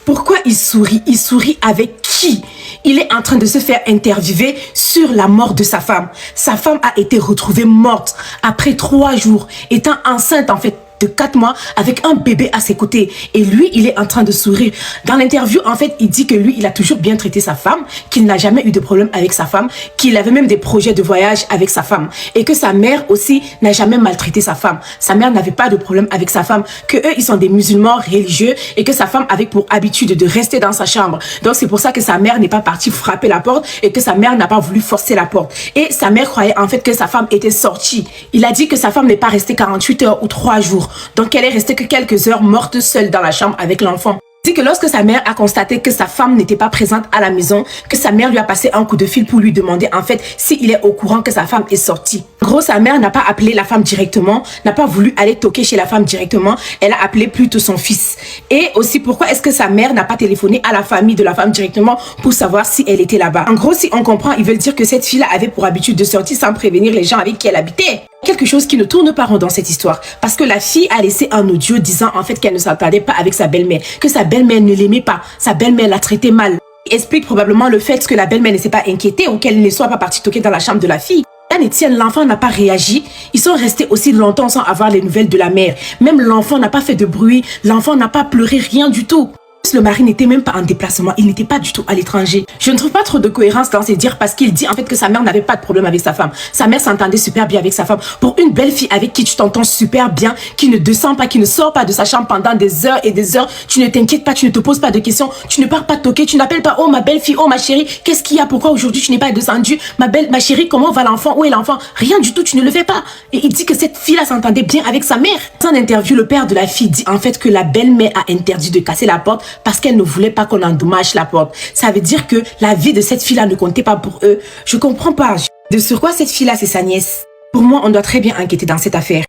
Pourquoi il sourit? Il sourit avec qui? Il est en train de se faire interviewer sur la mort de sa femme. Sa femme a été retrouvée morte après 3 jours, étant enceinte en fait de 4 mois avec un bébé à ses côtés. Et lui, il est en train de sourire. Dans l'interview, en fait, il dit que lui, il a toujours bien traité sa femme, qu'il n'a jamais eu de problème avec sa femme, qu'il avait même des projets de voyage avec sa femme. Et que sa mère aussi n'a jamais maltraité sa femme. Sa mère n'avait pas de problème avec sa femme. Que eux, ils sont des musulmans religieux et que sa femme avait pour habitude de rester dans sa chambre. Donc, c'est pour ça que sa mère n'est pas partie frapper la porte et que sa mère n'a pas voulu forcer la porte. Et sa mère croyait en fait que sa femme était sortie. Il a dit que sa femme n'est pas restée 48 heures ou 3 jours. Donc, elle est restée que quelques heures morte seule dans la chambre avec l'enfant. Il dit que lorsque sa mère a constaté que sa femme n'était pas présente à la maison, que sa mère lui a passé un coup de fil pour lui demander en fait s'il est au courant que sa femme est sortie. En gros, sa mère n'a pas appelé la femme directement, n'a pas voulu aller toquer chez la femme directement, elle a appelé plutôt son fils. Et aussi, pourquoi est-ce que sa mère n'a pas téléphoné à la famille de la femme directement pour savoir si elle était là-bas? En gros, si on comprend, ils veulent dire que cette fille-là avait pour habitude de sortir sans prévenir les gens avec qui elle habitait. Quelque chose qui ne tourne pas rond dans cette histoire. Parce que la fille a laissé un audio disant en fait qu'elle ne s'entendait pas avec sa belle-mère, que sa belle-mère ne l'aimait pas, sa belle-mère l'a traitée mal. Explique probablement le fait que la belle-mère ne s'est pas inquiétée ou qu'elle ne soit pas partie toquer dans la chambre de la fille. Etienne, l'enfant n'a pas réagi. Ils sont restés aussi longtemps sans avoir les nouvelles de la mère. Même l'enfant n'a pas fait de bruit, l'enfant n'a pas pleuré, rien du tout. Le mari n'était même pas en déplacement, il n'était pas du tout à l'étranger. Je ne trouve pas trop de cohérence dans ces dires parce qu'il dit en fait que sa mère n'avait pas de problème avec sa femme. Sa mère s'entendait super bien avec sa femme. Pour une belle fille avec qui tu t'entends super bien, qui ne descend pas, qui ne sort pas de sa chambre pendant des heures et des heures, tu ne t'inquiètes pas, tu ne te poses pas de questions, tu ne pars pas toquer, tu n'appelles pas oh ma belle fille, oh ma chérie, qu'est-ce qu'il y a, pourquoi aujourd'hui tu n'es pas descendue, ma chérie, comment va l'enfant, où est l'enfant? Rien du tout, tu ne le fais pas. Et il dit que cette fille-là s'entendait bien avec sa mère. Dans une interview, le père de la fille dit en fait que la belle-mère a interdit de casser la porte parce qu'elle ne voulait pas qu'on endommage la porte. Ça veut dire que la vie de cette fille-là ne comptait pas pour eux. Je comprends pas. De sur quoi cette fille-là, c'est sa nièce. Pour moi, on doit très bien enquêter dans cette affaire.